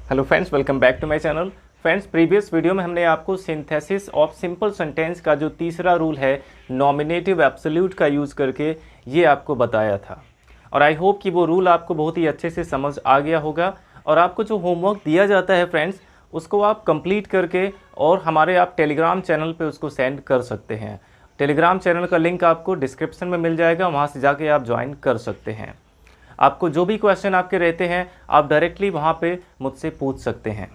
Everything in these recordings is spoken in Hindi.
Hello friends, welcome back to my channel. Friends, previous video में हमने आपको सिंथेसिस ऑफ सिंपल सेंटेंस का जो तीसरा रूल है नॉमिनेटिव एब्सोल्यूट का यूज़ करके ये आपको बताया था और आई होप कि वो रूल आपको बहुत ही अच्छे से समझ आ गया होगा। और आपको जो होमवर्क दिया जाता है फ्रेंड्स, उसको आप कंप्लीट करके और हमारे आप टेलीग्राम चैनल पे उसको सेंड कर सकते हैं। टेलीग्राम चैनल का लिंक आपको डिस्क्रिप्शन में मिल जाएगा, वहाँ से जाके आप ज्वाइन कर सकते हैं। आपको जो भी क्वेश्चन आपके रहते हैं आप डायरेक्टली वहाँ पे मुझसे पूछ सकते हैं।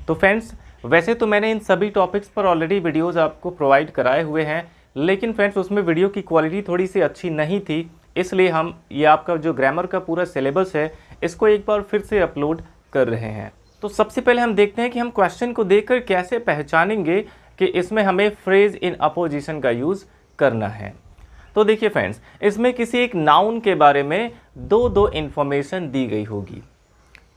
तो फ्रेंड्स, वैसे तो मैंने इन सभी टॉपिक्स पर ऑलरेडी वीडियोस आपको प्रोवाइड कराए हुए हैं, लेकिन फ्रेंड्स उसमें वीडियो की क्वालिटी थोड़ी सी अच्छी नहीं थी, इसलिए हम ये आपका जो ग्रामर का पूरा सिलेबस है इसको एक बार फिर से अपलोड कर रहे हैं। तो सबसे पहले हम देखते हैं कि हम क्वेश्चन को देखकर कैसे पहचानेंगे कि इसमें हमें फ्रेज इन अपोजिशन का यूज़ करना है। तो देखिए फ्रेंड्स, इसमें किसी एक नाउन के बारे में दो इन्फॉर्मेशन दी गई होगी।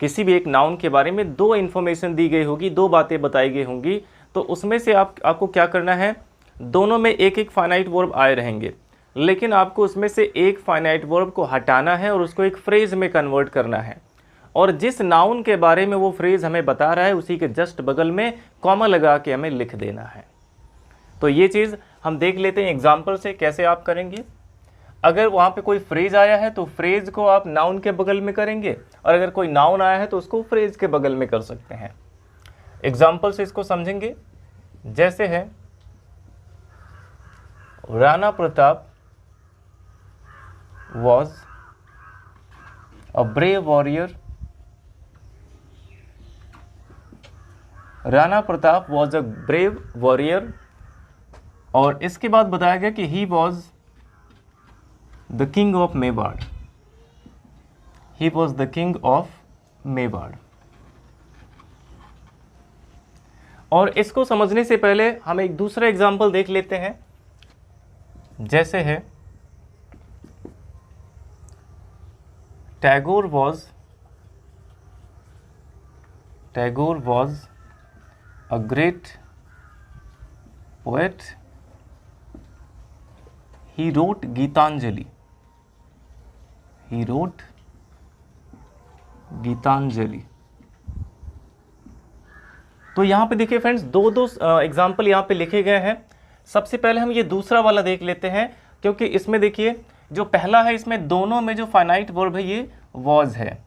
किसी भी एक नाउन के बारे में दो इन्फॉर्मेशन दी गई होगी, दो बातें बताई गई होंगी। तो उसमें से आपको क्या करना है, दोनों में एक एक फाइनाइट वर्ब आए रहेंगे, लेकिन आपको उसमें से एक फाइनाइट वर्ब को हटाना है और उसको एक फ्रेज में कन्वर्ट करना है। और जिस नाउन के बारे में वो फ्रेज हमें बता रहा है उसी के जस्ट बगल में कॉमा लगा के हमें लिख देना है। तो ये चीज़ हम देख लेते हैं एग्जाम्पल से कैसे आप करेंगे। अगर वहाँ पे कोई फ्रेज आया है तो फ्रेज को आप नाउन के बगल में करेंगे, और अगर कोई नाउन आया है तो उसको फ्रेज के बगल में कर सकते हैं। एग्जाम्पल से इसको समझेंगे। जैसे है, Rana Pratap was a brave warrior. Rana Pratap was a brave warrior. और इसके बाद बताया गया कि ही was the king of Mewar. He was the king of Mewar. और इसको समझने से पहले हम एक दूसरा एग्जाम्पल देख लेते हैं। जैसे है, Tagore was a great poet. He wrote Gitanjali. He wrote Gitanjali. तो यहाँ पे देखिए फ्रेंड्स, दो एग्जाम्पल यहाँ पे लिखे गए हैं। सबसे पहले हम ये दूसरा वाला देख लेते हैं, क्योंकि इसमें देखिए जो पहला है, इसमें दोनों में जो फाइनाइट वर्ब है ये वॉज है।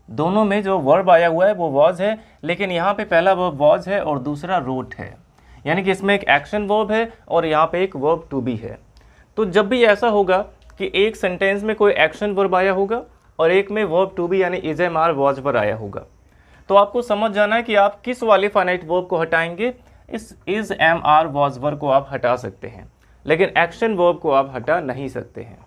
दोनों में जो वर्ब आया हुआ है वो वॉज है, लेकिन यहाँ पे पहला वर्ब वॉज है और दूसरा रोट है, यानी कि इसमें एक एक्शन वर्ब है और यहाँ पे एक वर्ब टू बी है। तो जब भी ऐसा होगा कि एक सेंटेंस में कोई एक्शन वर्ब आया होगा और एक में वर्ब टू बी यानी इज एम आर वॉज पर आया होगा, तो आपको समझ जाना है कि आप किस वाले फाइनाइट वर्ब को हटाएंगे। इस is am are was verb को आप हटा सकते हैं, लेकिन एक्शन वर्ब को आप हटा नहीं सकते हैं।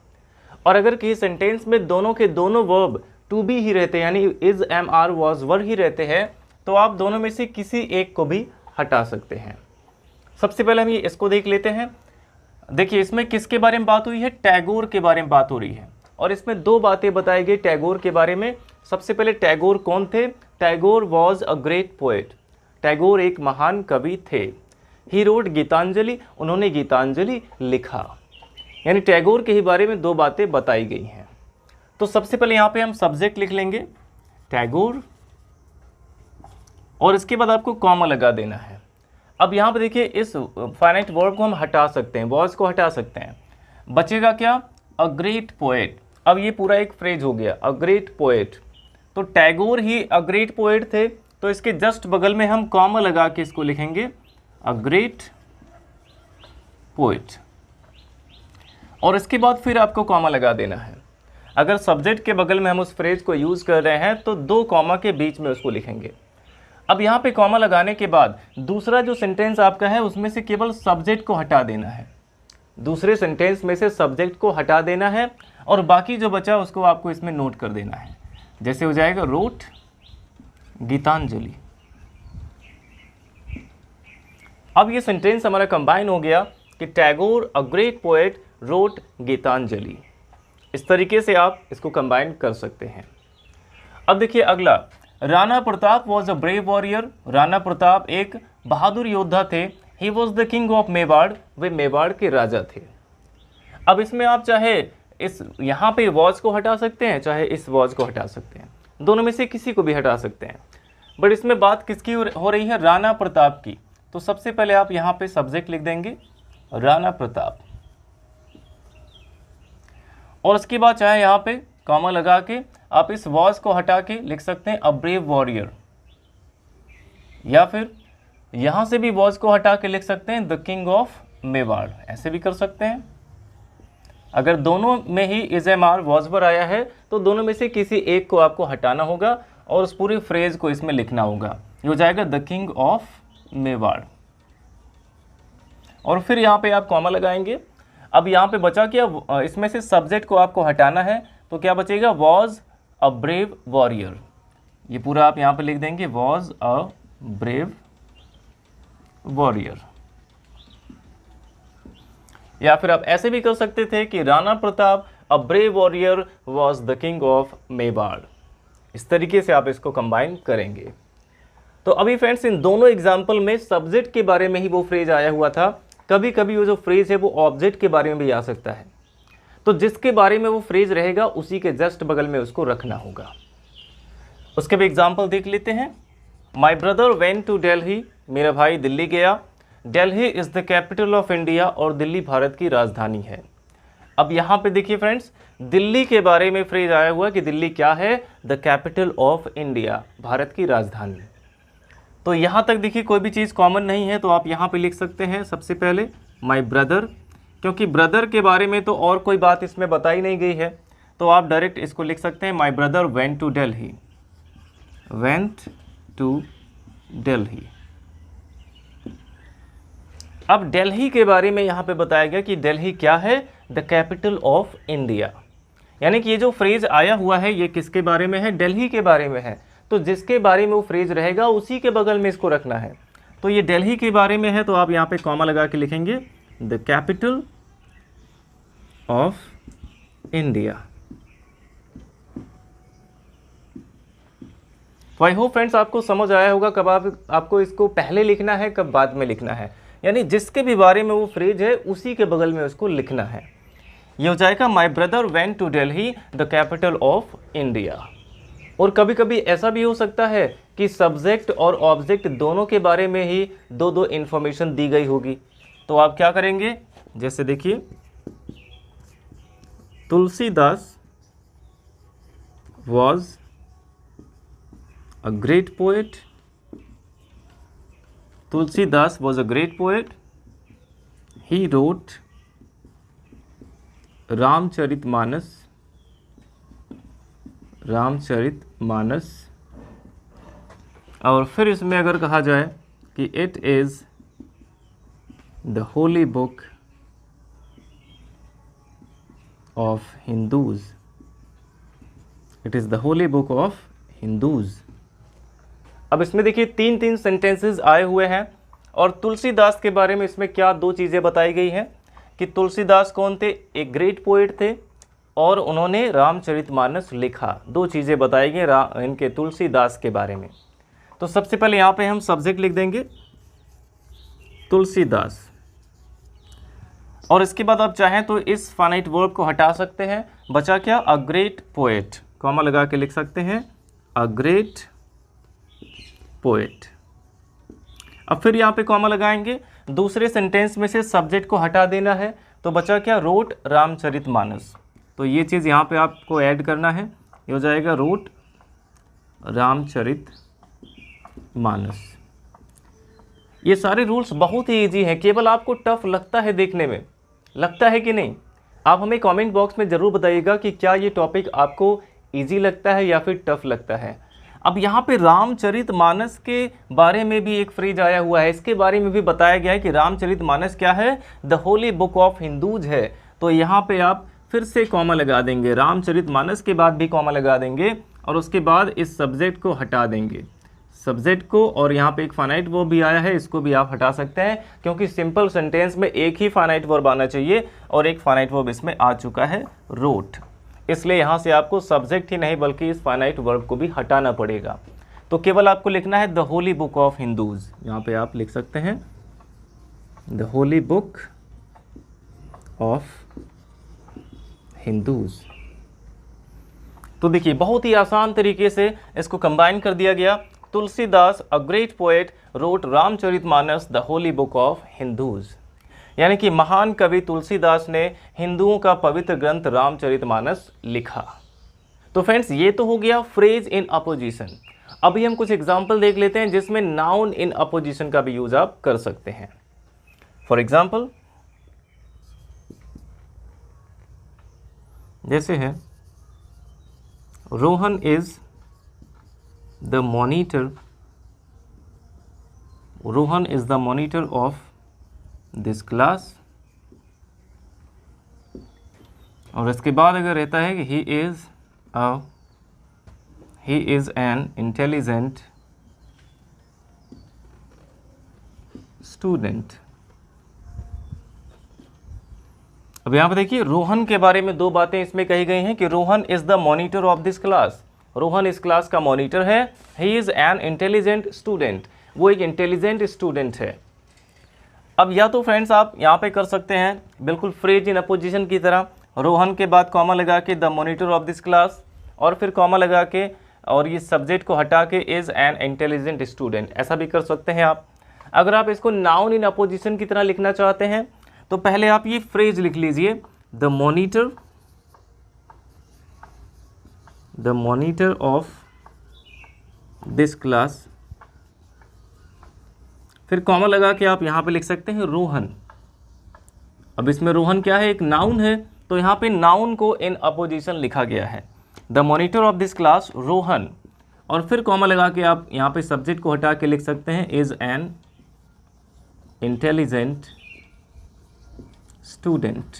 और अगर किसी सेंटेंस में दोनों के दोनों वर्ब टू बी ही रहते हैं, यानी is am are was verb ही रहते हैं, तो आप दोनों में से किसी एक को भी हटा सकते हैं। सबसे पहले हम ये इसको देख लेते हैं। देखिए, इसमें किसके बारे में बात हुई है, टैगोर के बारे में बात हो रही है, और इसमें दो बातें बताई गई टैगोर के बारे में। सबसे पहले टैगोर कौन थे, Tagore was a great poet. Tagore एक महान कवि थे। ही रोट गीतांजलि, उन्होंने गीतांजलि लिखा, यानी टैगोर के ही बारे में दो बातें बताई गई हैं। तो सबसे पहले यहाँ पे हम सब्जेक्ट लिख लेंगे टैगोर, और इसके बाद आपको कॉमा लगा देना है। अब यहाँ पे देखिए, इस फाइनाइट वर्ब को हम हटा सकते हैं, वॉज को हटा सकते हैं। बचेगा क्या, अ ग्रेट पोएट। अब ये पूरा एक फ्रेज हो गया, अ ग्रेट पोएट। तो टैगोर ही अ ग्रेट पोएट थे, तो इसके जस्ट बगल में हम कॉमा लगा के इसको लिखेंगे अ ग्रेट पोएट, और इसके बाद फिर आपको कॉमा लगा देना है। अगर सब्जेक्ट के बगल में हम उस फ्रेज को यूज़ कर रहे हैं तो दो कॉमा के बीच में उसको लिखेंगे। अब यहाँ पे कॉमा लगाने के बाद दूसरा जो सेंटेंस आपका है उसमें से केवल सब्जेक्ट को हटा देना है। दूसरे सेंटेंस में से सब्जेक्ट को हटा देना है और बाकी जो बचा उसको आपको इसमें नोट कर देना है। जैसे हो जाएगा, रोट गीतांजलि। अब ये सेंटेंस हमारा कंबाइन हो गया कि Tagore a great poet wrote Gitanjali. इस तरीके से आप इसको कंबाइन कर सकते हैं। अब देखिए अगला, Rana Pratap was a brave warrior. Rana Pratap एक बहादुर योद्धा थे। He was the king of Mewar, वे मेवाड़ के राजा थे। अब इसमें आप चाहे इस यहाँ पे वॉज को हटा सकते हैं, चाहे इस वॉज को हटा सकते हैं, दोनों में से किसी को भी हटा सकते हैं। बट इसमें बात किसकी हो रही है, राणा प्रताप की। तो सबसे पहले आप यहाँ पे सब्जेक्ट लिख देंगे राणा प्रताप, और उसके बाद चाहे यहाँ पे कॉमा लगा के आप इस वॉज को हटा के लिख सकते हैं अ ब्रेव वॉरियर, या फिर यहाँ से भी वॉज को हटा के लिख सकते हैं द किंग ऑफ मेवाड़, ऐसे भी कर सकते हैं। अगर दोनों में ही इज़-एम-आर वॉज पर आया है तो दोनों में से किसी एक को आपको हटाना होगा और उस पूरी फ्रेज को इसमें लिखना होगा। ये हो जाएगा द किंग ऑफ मेवाड़, और फिर यहाँ पे आप कॉमा लगाएंगे। अब यहाँ पे बचा क्या, इसमें से सब्जेक्ट को आपको हटाना है, तो क्या बचेगा, वॉज अ ब्रेव वॉरियर। ये पूरा आप यहाँ पे लिख देंगे वॉज अ ब्रेव वॉरियर, या फिर आप ऐसे भी कर सकते थे कि राणा प्रताप अ brave warrior was the king of Mewar. इस तरीके से आप इसको कंबाइन करेंगे। तो अभी फ्रेंड्स इन दोनों एग्जाम्पल में सब्जेक्ट के बारे में ही वो फ्रेज आया हुआ था। कभी कभी वो जो फ्रेज है वो ऑब्जेक्ट के बारे में भी आ सकता है, तो जिसके बारे में वो फ्रेज रहेगा उसी के जस्ट बगल में उसको रखना होगा। उसके भी एग्जाम्पल देख लेते हैं। My brother went to Delhi, मेरा भाई दिल्ली गया। Delhi is the capital of India, और दिल्ली भारत की राजधानी है। अब यहाँ पे देखिए फ्रेंड्स, दिल्ली के बारे में फ्रेज आया हुआ कि दिल्ली क्या है, the capital of India, Bharat की राजधानी। तो यहाँ तक देखिए कोई भी चीज़ कॉमन नहीं है, तो आप यहाँ पे लिख सकते हैं सबसे पहले माई ब्रदर, क्योंकि ब्रदर के बारे में तो और कोई बात इसमें बताई नहीं गई है, तो आप डायरेक्ट इसको लिख सकते हैं my brother went to Delhi, went to Delhi. अब दिल्ली के बारे में यहाँ पे बताया गया कि दिल्ली क्या है, द कैपिटल ऑफ इंडिया, यानी कि ये जो फ्रेज आया हुआ है ये किसके बारे में है, दिल्ली के बारे में है। तो जिसके बारे में वो फ्रेज रहेगा उसी के बगल में इसको रखना है। तो ये दिल्ली के बारे में है, तो आप यहाँ पे कॉमा लगा के लिखेंगे द कैपिटल ऑफ इंडिया। तो आई होप फ्रेंड्स आपको समझ आया होगा कब आपको इसको पहले लिखना है, कब बाद में लिखना है, यानी जिसके भी बारे में वो फ्रेज है उसी के बगल में उसको लिखना है। ये हो जाएगा my brother went to Delhi, the capital of India. और कभी कभी ऐसा भी हो सकता है कि सब्जेक्ट और ऑब्जेक्ट दोनों के बारे में ही दो दो इन्फॉर्मेशन दी गई होगी, तो आप क्या करेंगे, जैसे देखिए Tulsidas was a great poet, Tulsidas was a great poet, he wrote Ramcharitmanas, Ramcharitmanas. और फिर इसमें अगर कहा जाए कि it is the holy book of Hindus, it is the holy book of Hindus. अब इसमें देखिए तीन तीन सेंटेंसेस आए हुए हैं, और तुलसीदास के बारे में इसमें क्या दो चीज़ें बताई गई हैं कि तुलसीदास कौन थे, एक ग्रेट पोएट थे और उन्होंने रामचरितमानस लिखा। दो चीज़ें बताई गई इनके तुलसीदास के बारे में। तो सबसे पहले यहाँ पे हम सब्जेक्ट लिख देंगे तुलसीदास, और इसके बाद आप चाहें तो इस फाइनाइट वर्ब को हटा सकते हैं। बचा क्या, अ ग्रेट पोएट, कॉमा लगा के लिख सकते हैं अ ग्रेट पोएट। अब फिर यहाँ पे कॉमा लगाएंगे, दूसरे सेंटेंस में से सब्जेक्ट को हटा देना है, तो बचा क्या, रोट रामचरितमानस। तो ये चीज़ यहाँ पे आपको ऐड करना है, ये हो जाएगा रोट रामचरितमानस। ये सारे रूल्स बहुत ही इजी हैं, केवल आपको टफ लगता है देखने में, लगता है कि नहीं? आप हमें कमेंट बॉक्स में ज़रूर बताइएगा कि क्या ये टॉपिक आपको इजी लगता है या फिर टफ लगता है। अब यहाँ पे रामचरितमानस के बारे में भी एक फ्रेज आया हुआ है, इसके बारे में भी बताया गया है कि रामचरितमानस क्या है, the holy book of Hindus है। तो यहाँ पे आप फिर से कॉमा लगा देंगे, रामचरितमानस के बाद भी कॉमा लगा देंगे, और उसके बाद इस सब्जेक्ट को हटा देंगे, सब्जेक्ट को। और यहाँ पे एक फाइनाइट वर्ब भी आया है, इसको भी आप हटा सकते हैं, क्योंकि सिंपल सेंटेंस में एक ही फाइनाइट वर्ब आना चाहिए, और एक फाइनाइट वर्ब इसमें आ चुका है, रोट। इसलिए यहाँ से आपको सब्जेक्ट ही नहीं बल्कि इस फाइनाइट वर्ब को भी हटाना पड़ेगा। तो केवल आपको लिखना है the holy book of Hindus, यहाँ पे आप लिख सकते हैं the holy book of Hindus. तो देखिए बहुत ही आसान तरीके से इसको कंबाइन कर दिया गया। Tulsidas, a great poet, wrote Ramcharitmanas, the holy book of Hindus. यानी कि महान कवि तुलसीदास ने हिंदुओं का पवित्र ग्रंथ रामचरितमानस लिखा। तो फ्रेंड्स, ये तो हो गया फ्रेज इन अपोजिशन। अभी हम कुछ एग्जाम्पल देख लेते हैं जिसमें नाउन इन अपोजिशन का भी यूज आप कर सकते हैं। फॉर एग्जाम्पल, जैसे है Rohan is the monitor, Rohan is the monitor of this class. और इसके बाद अगर रहता है कि he is an intelligent student। अब यहाँ पे देखिए, रोहन के बारे में दो बातें इसमें कही गई हैं कि Rohan is the monitor of this class, Rohan इस क्लास का मॉनिटर है। He is an intelligent student, वो एक इंटेलिजेंट स्टूडेंट है। अब या तो फ्रेंड्स आप यहाँ पे कर सकते हैं बिल्कुल फ्रेज इन अपोजिशन की तरह, रोहन के बाद कॉमा लगा के the monitor of this class, और फिर कॉमा लगा के और ये सब्जेक्ट को हटा के इज एन इंटेलिजेंट स्टूडेंट, ऐसा भी कर सकते हैं आप। अगर आप इसको नाउन इन अपोजिशन की तरह लिखना चाहते हैं तो पहले आप ये फ्रेज लिख लीजिए, the monitor of this class, फिर कॉमा लगा के आप यहाँ पे लिख सकते हैं रोहन। अब इसमें रोहन क्या है, एक नाउन है, तो यहाँ पे नाउन को इन अपोजिशन लिखा गया है, the monitor of this class Rohan, और फिर कॉमा लगा के आप यहाँ पे सब्जेक्ट को हटा के लिख सकते हैं इज एन इंटेलिजेंट स्टूडेंट।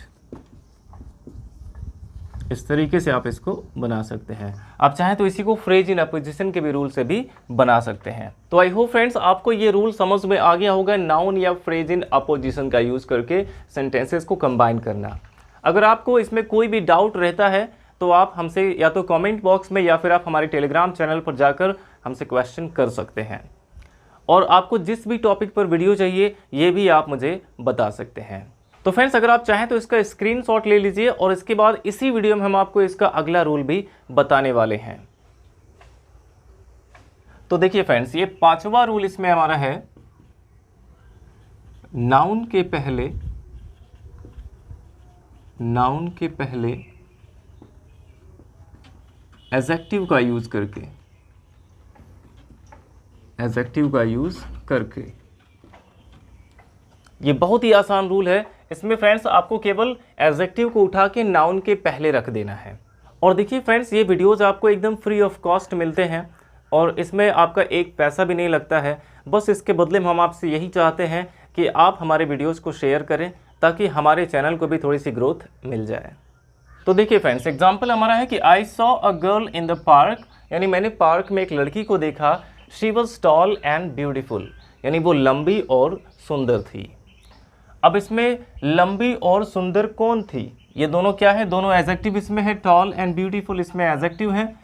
इस तरीके से आप इसको बना सकते हैं। आप चाहें तो इसी को फ्रेज इन अपोजिशन के भी रूल से भी बना सकते हैं। तो आई होप फ्रेंड्स आपको ये रूल समझ में आ गया होगा, नाउन या फ्रेज इन अपोजिशन का यूज़ करके सेंटेंसेस को कंबाइन करना। अगर आपको इसमें कोई भी डाउट रहता है तो आप हमसे या तो कमेंट बॉक्स में या फिर आप हमारे टेलीग्राम चैनल पर जाकर हमसे क्वेश्चन कर सकते हैं, और आपको जिस भी टॉपिक पर वीडियो चाहिए ये भी आप मुझे बता सकते हैं। तो फ्रेंड्स, अगर आप चाहें तो इसका स्क्रीनशॉट ले लीजिए, और इसके बाद इसी वीडियो में हम आपको इसका अगला रूल भी बताने वाले हैं। तो देखिए फ्रेंड्स, ये 5वां रूल इसमें हमारा है, नाउन के पहले एडजेक्टिव का यूज करके, ये बहुत ही आसान रूल है। इसमें फ्रेंड्स आपको केवल एडजेक्टिव को उठा के नाउन के पहले रख देना है। और देखिए फ्रेंड्स, ये वीडियोस आपको एकदम फ्री ऑफ कॉस्ट मिलते हैं, और इसमें आपका एक पैसा भी नहीं लगता है। बस इसके बदले में हम आपसे यही चाहते हैं कि आप हमारे वीडियोस को शेयर करें, ताकि हमारे चैनल को भी थोड़ी सी ग्रोथ मिल जाए। तो देखिए फ्रेंड्स, एग्जाम्पल हमारा है कि I saw a girl in the park, यानी मैंने पार्क में एक लड़की को देखा। She was tall and beautiful, यानी वो लंबी और सुंदर थी। अब इसमें लंबी और सुंदर कौन थी, ये दोनों क्या है, दोनों एडजेक्टिव इसमें है, टॉल एंड ब्यूटीफुल इसमें एडजेक्टिव है,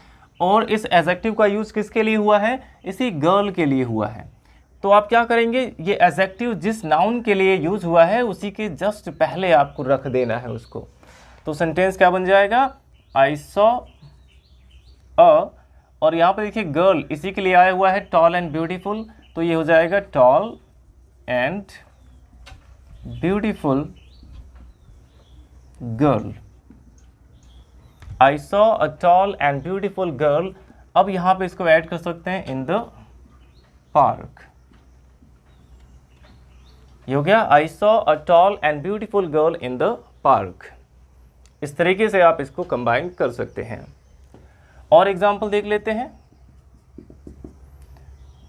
और इस एडजेक्टिव का यूज़ किसके लिए हुआ है, इसी गर्ल के लिए हुआ है। तो आप क्या करेंगे, ये एडजेक्टिव जिस नाउन के लिए यूज हुआ है उसी के जस्ट पहले आपको रख देना है उसको। तो सेंटेंस क्या बन जाएगा, आई सॉ अ, और यहाँ पर देखिए गर्ल इसी के लिए आया हुआ है, टॉल एंड ब्यूटीफुल, तो ये हो जाएगा tall and beautiful girl. I saw a tall and beautiful girl. अब यहाँ पे इसको ऐड कर सकते हैं इन द पार्क। ये हो गया I saw a tall and beautiful girl in the park. इस तरीके से आप इसको कंबाइन कर सकते हैं। और एग्जाम्पल देख लेते हैं,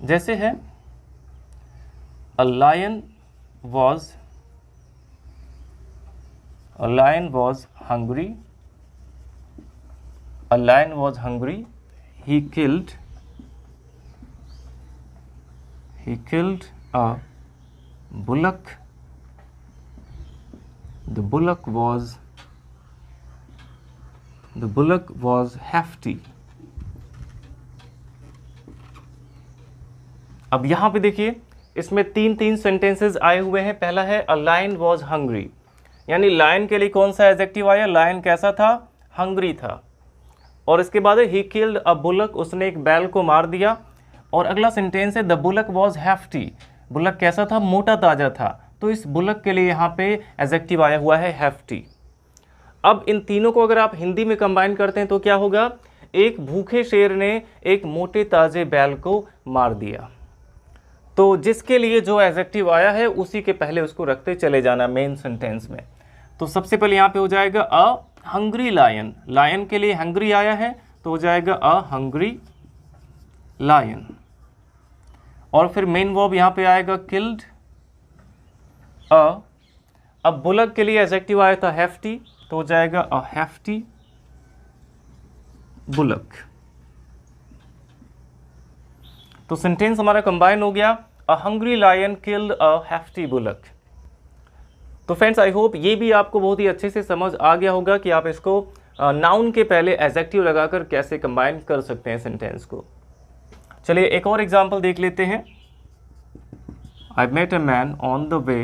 जैसे है a lion was hungry, a lion was hungry, he killed a bullock, the bullock was hefty। अब यहाँ पे देखिए इसमें तीन सेंटेंसेस आए हुए हैं। पहला है अ लायन वॉज हंग्री, यानी लायन के लिए कौन सा एडजेक्टिव आया, लायन कैसा था, हंग्री था। और इसके बाद ही किल्ड अ बुलक, उसने एक बैल को मार दिया। और अगला सेंटेंस है the bullock was hefty, bullock कैसा था, मोटा ताजा था, तो इस बुलक के लिए यहाँ पे एडजेक्टिव आया हुआ है हैफ्टी। अब इन तीनों को अगर आप हिंदी में कंबाइन करते हैं तो क्या होगा, एक भूखे शेर ने एक मोटे ताजे बैल को मार दिया। तो जिसके लिए जो एडजेक्टिव आया है उसी के पहले उसको रखते चले जाना मेन सेंटेंस में। तो सबसे पहले यहाँ पे हो जाएगा अ हंग्री लायन, लायन के लिए हंग्री आया है तो हो जाएगा अ हंग्री लायन। और फिर मेन वर्ब यहाँ पे आएगा किल्ड अ। अब बुलक के लिए एडजेक्टिव आया था हैफ्टी तो हो जाएगा अ हैफ्टी बुलक। तो सेंटेंस हमारा कंबाइन हो गया, a hungry lion killed a hefty bullock. तो फ्रेंड्स आई होप ये भी आपको बहुत ही अच्छे से समझ आ गया होगा कि आप इसको नाउन के पहले एडजेक्टिव लगाकर कैसे कंबाइन कर सकते हैं सेंटेंस को। चलिए एक और एग्जांपल देख लेते हैं। I met a man on the way,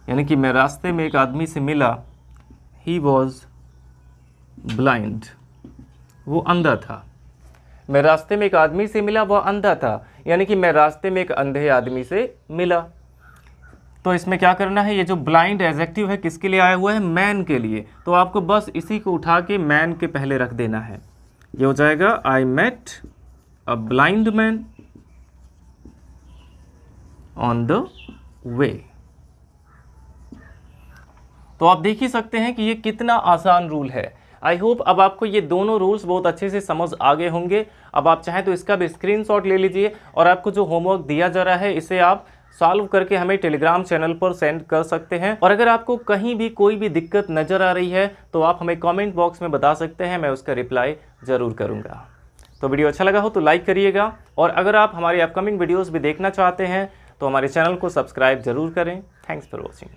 यानी कि मैं रास्ते में एक आदमी से मिला, ही वॉज ब्लाइंड, वो अंधा था। मैं रास्ते में एक आदमी से मिला, वह अंधा था, यानी कि मैं रास्ते में एक अंधे आदमी से मिला। तो इसमें क्या करना है, ये जो ब्लाइंड एडजेक्टिव है किसके लिए आया हुआ है, मैन के लिए। तो आपको बस इसी को उठा के मैन के पहले रख देना है। ये हो जाएगा I met a blind man on the way. तो आप देख ही सकते हैं कि ये कितना आसान रूल है। आई होप अब आपको ये दोनों रूल्स बहुत अच्छे से समझ आ गए होंगे। अब आप चाहें तो इसका भी स्क्रीनशॉट ले लीजिए और आपको जो होमवर्क दिया जा रहा है इसे आप सॉल्व करके हमें टेलीग्राम चैनल पर सेंड कर सकते हैं। और अगर आपको कहीं भी कोई भी दिक्कत नज़र आ रही है तो आप हमें कमेंट बॉक्स में बता सकते हैं, मैं उसका रिप्लाई ज़रूर करूँगा। तो वीडियो अच्छा लगा हो तो लाइक करिएगा, और अगर आप हमारी अपकमिंग वीडियोज़ भी देखना चाहते हैं तो हमारे चैनल को सब्सक्राइब ज़रूर करें। Thanks for watching.